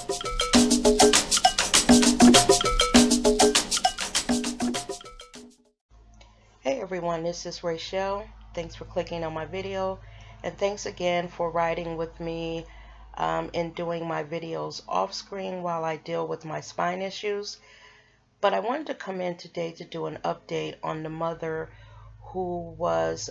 Hey everyone, this is Rachel. Thanks for clicking on my video, and thanks again for riding with me in doing my videos off screen while I deal with my spine issues. But I wanted to come in today to do an update on the mother who was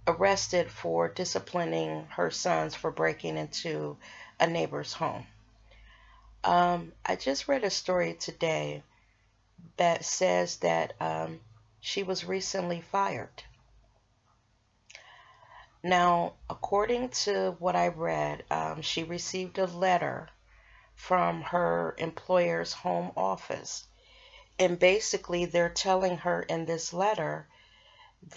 arrested for disciplining her sons for breaking into a neighbor's home. I just read a story today that says that she was recently fired. Now, according to what I read, she received a letter from her employer's home office. And basically, they're telling her in this letter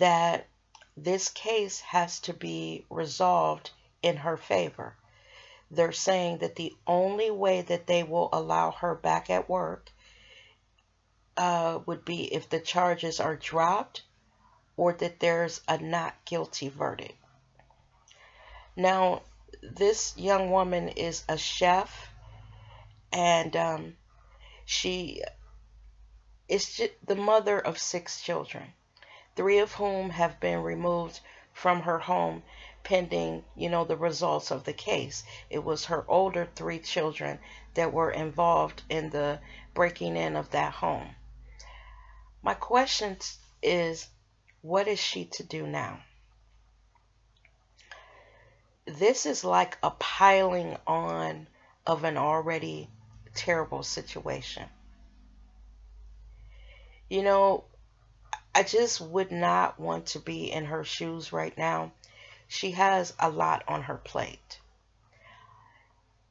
that this case has to be resolved in her favor. They're saying that the only way that they will allow her back at work would be if the charges are dropped or that there's a not guilty verdict. Now, this young woman is a chef, and she is just the mother of 6 children, 3 of whom have been removed from her home pending, the results of the case. It was her older 3 children that were involved in the breaking in of that home. My question is, what is she to do now? This is like a piling on of an already terrible situation. I just would not want to be in her shoes right now. She has a lot on her plate.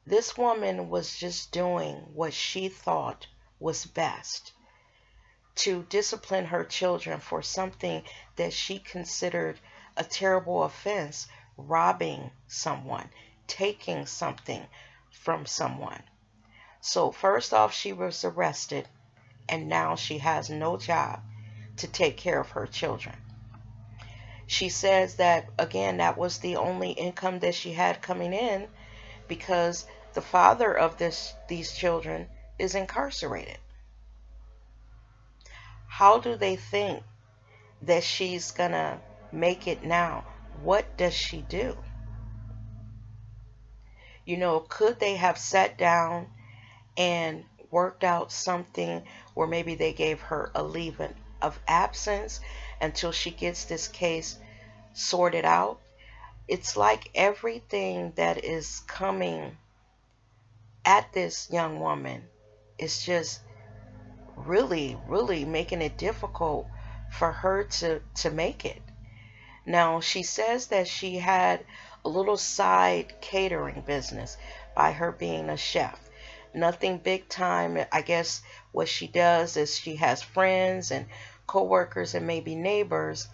This woman was just doing what she thought was best, to discipline her children for something that she considered a terrible offense, robbing someone, taking something from someone. So first off, she was arrested, and now she has no job to take care of her children. She says that, again, that was the only income that she had coming in because the father of these children is incarcerated. How do they think that she's gonna make it now? What does she do? Could they have sat down and worked out something where maybe they gave her a leave of absence until she gets this case sorted out? It's like everything that is coming at this young woman is just really, really making it difficult for her to make it. Now, she says that she had a little side catering business by her being a chef. Nothing big time. I guess what she does is she has friends and co-workers and maybe neighbors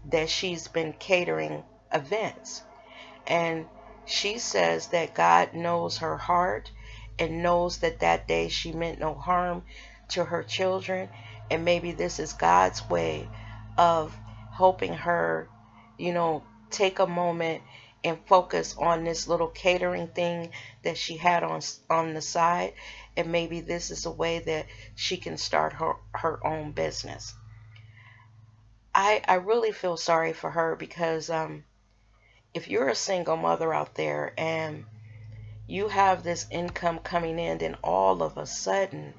that she's been catering events. And she says that God knows her heart and knows that that day she meant no harm to her children, and maybe this is God's way of helping her, take a moment and focus on this little catering thing that she had on the side, and maybe this is a way that she can start her own business. I really feel sorry for her because if you're a single mother out there and you have this income coming in, then all of a sudden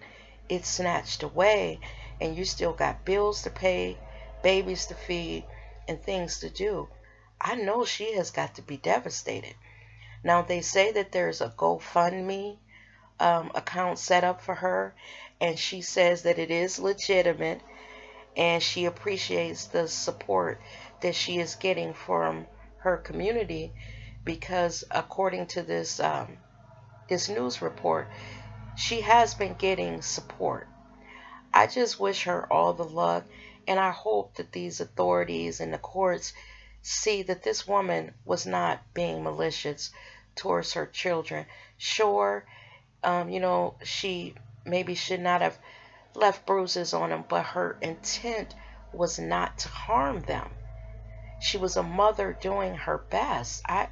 it's snatched away and you still got bills to pay, babies to feed, and things to do. I know she has got to be devastated. Now, they say that there's a GoFundMe account set up for her, and she says that it is legitimate, and she appreciates the support that she is getting from her community because, according to this news report, she has been getting support. I just wish her all the luck, and I hope that these authorities and the courts see that this woman was not being malicious towards her children. Sure, she maybe should not have left bruises on them, but her intent was not to harm them. She was a mother doing her best. I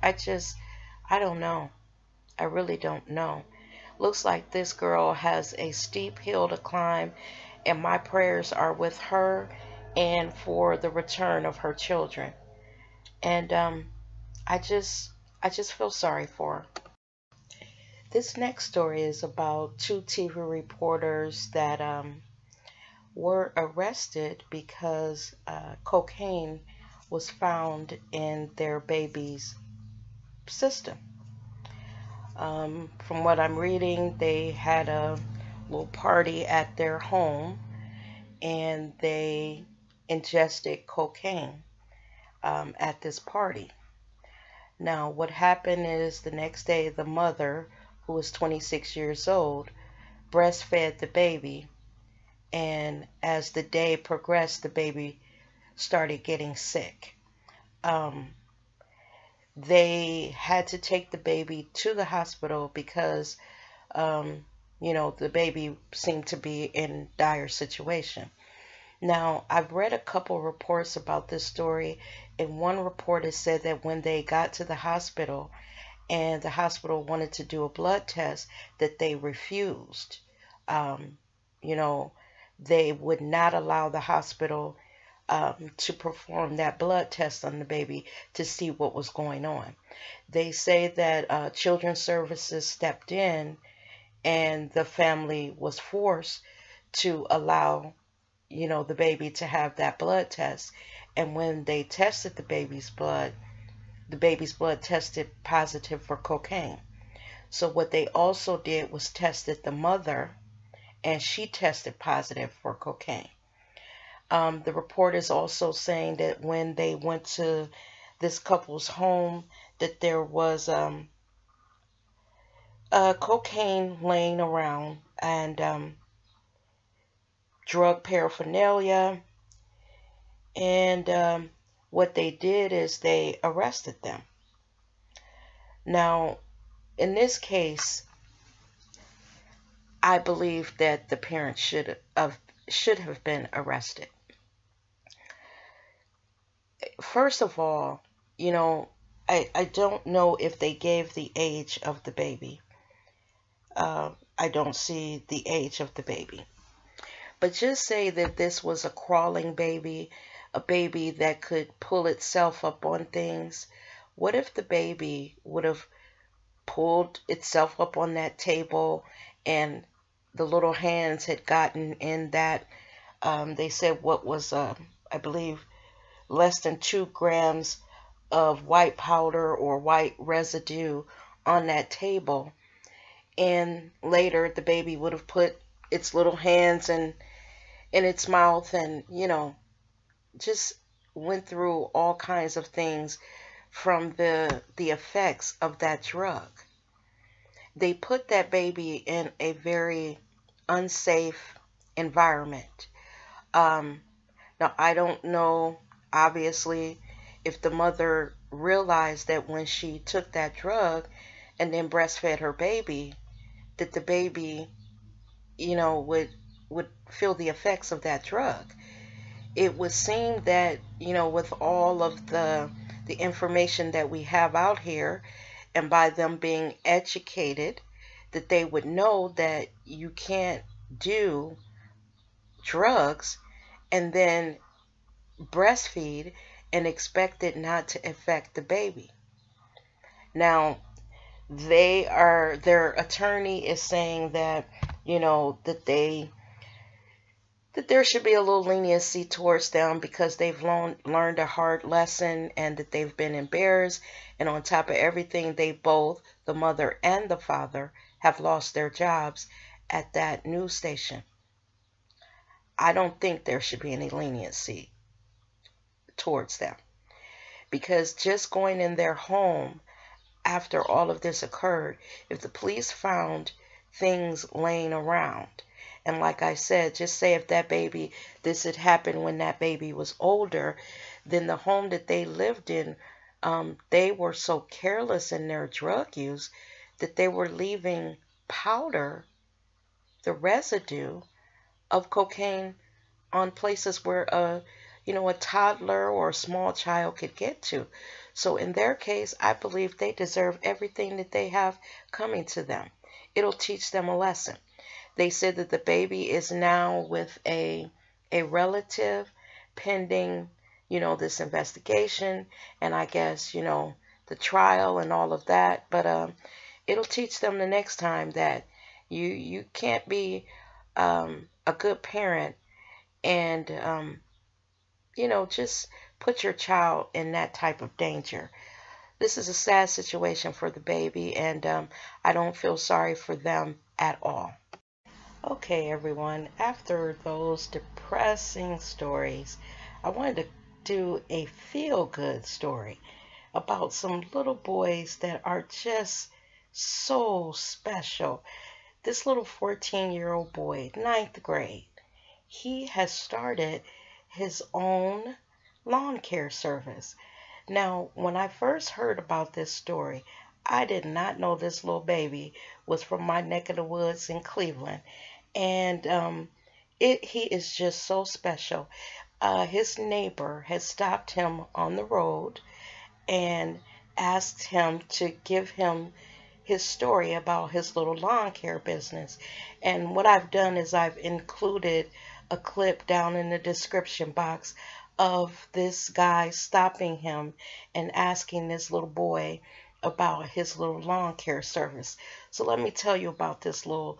don't know. I really don't know. Looks like this girl has a steep hill to climb, and my prayers are with her and for the return of her children. And I just I just feel sorry for her. This next story is about two TV reporters that were arrested because cocaine was found in their baby's system. From what I'm reading, they had a little party at their home and they ingested cocaine at this party. Now, what happened is the next day, the mother, who was 26 years old, breastfed the baby, and as the day progressed, the baby started getting sick. Um, they had to take the baby to the hospital because, um, the baby seemed to be in dire situation. Now, I've read a couple reports about this story, and one reporter said that when they got to the hospital and the hospital wanted to do a blood test, that they refused. Um, you know, they would not allow the hospital to perform that blood test on the baby to see what was going on. They say that Children's Services stepped in and the family was forced to allow, the baby to have that blood test. And when they tested the baby's blood tested positive for cocaine. So what they also did was tested the mother, and she tested positive for cocaine. The report is also saying that when they went to this couple's home, that there was cocaine laying around and drug paraphernalia. And what they did is they arrested them. Now, in this case, I believe that the parents should have been arrested. First of all, I don't know if they gave the age of the baby. I don't see the age of the baby. But just say that this was a crawling baby, a baby that could pull itself up on things. What if the baby would have pulled itself up on that table and the little hands had gotten in that, they said what was, I believe, less than 2 grams of white powder or white residue on that table. And later the baby would have put its little hands in its mouth and, just went through all kinds of things from the effects of that drug. They put that baby in a very unsafe environment. Now, I don't know, obviously, if the mother realized that when she took that drug and then breastfed her baby, that the baby, would feel the effects of that drug. It would seem that, with all of the information that we have out here, and by them being educated, that they would know that you can't do drugs and then breastfeed and expect it not to affect the baby. Now, their attorney is saying that, that there should be a little leniency towards them because they've learned a hard lesson and that they've been embarrassed. And on top of everything, they both, the mother and the father, have lost their jobs at that news station. I don't think there should be any leniency towards them because just going in their home after all of this occurred, if the police found things laying around, and like I said, just say if this had happened when that baby was older, then the home that they lived in, they were so careless in their drug use that they were leaving powder, the residue of cocaine on places where a toddler or a small child could get to. So in their case, I believe they deserve everything that they have coming to them. It'll teach them a lesson. They said that the baby is now with a relative pending, this investigation, and I guess, the trial and all of that. But it'll teach them the next time that you can't be a good parent and just put your child in that type of danger. This is a sad situation for the baby, and I don't feel sorry for them at all. Okay, everyone, after those depressing stories, I wanted to do a feel-good story about some little boys that are just so special. This little 14-year-old boy, ninth grade, he has started his own lawn care service. Now, when I first heard about this story, I did not know this little baby was from my neck of the woods in Cleveland. And he is just so special. His neighbor has stopped him on the road and asked him to give him his story about his little lawn care business. And what I've done is I've included a clip down in the description box of this guy stopping him and asking this little boy about his little lawn care service. So let me tell you about this little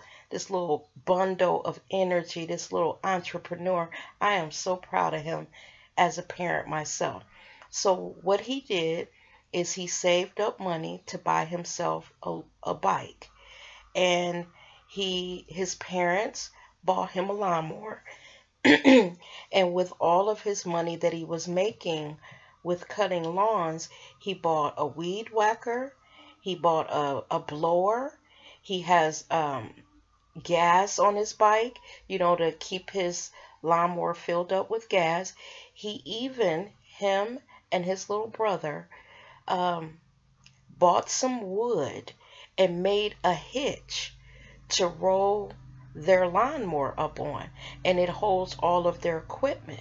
bundle of energy, this little entrepreneur. I am so proud of him as a parent myself. So what he did is he saved up money to buy himself a bike, and his parents bought him a lawnmower. And with all of his money that he was making with cutting lawns, he bought a weed whacker, he bought a blower, he has gas on his bike, to keep his lawnmower filled up with gas. Him and his little brother bought some wood and made a hitch to roll their lawnmower up on, and it holds all of their equipment.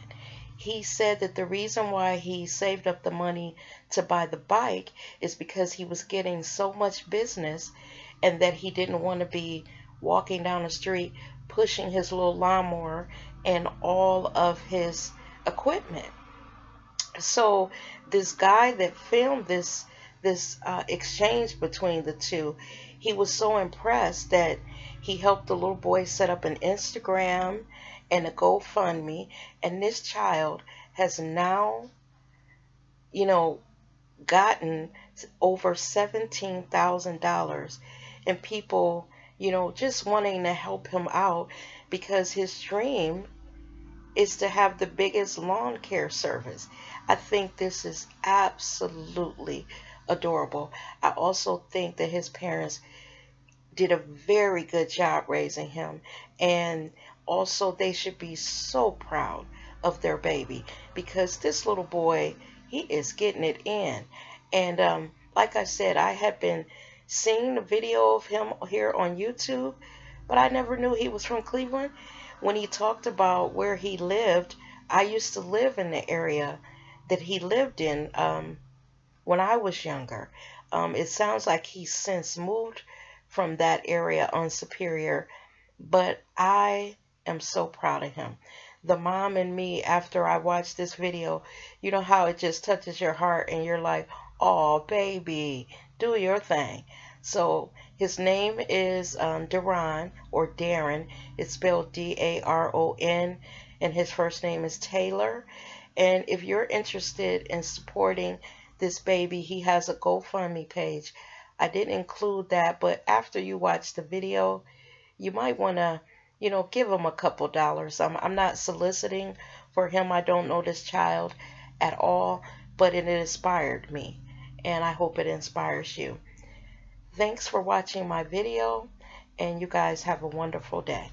He said that the reason why he saved up the money to buy the bike is because he was getting so much business, and that he didn't want to be walking down the street pushing his little lawnmower and all of his equipment. So this guy that filmed this exchange between the two, he was so impressed that he helped the little boy set up an Instagram and a GoFundMe, and this child has now, gotten over $17,000, and people, just wanting to help him out because his dream is to have the biggest lawn care service. I think this is absolutely adorable. I also think that his parents did a very good job raising him, and also they should be so proud of their baby, because this little boy, he is getting it in. And like I said, I had been seeing the video of him here on YouTube, but I never knew he was from Cleveland. When he talked about where he lived, I used to live in the area that he lived in when I was younger. It sounds like he's since moved from that area on Superior, but I am so proud of him. The mom in me, after I watched this video, you know how it just touches your heart and you're like, oh, baby, do your thing. So his name is Daron, or Daron. It's spelled Daron, and his first name is Taylor. And if you're interested in supporting this baby, he has a GoFundMe page. I didn't include that, but after you watch the video, you might want to, give him a couple dollars. I'm not soliciting for him. I don't know this child at all, but it inspired me, and I hope it inspires you. Thanks for watching my video, and you guys have a wonderful day.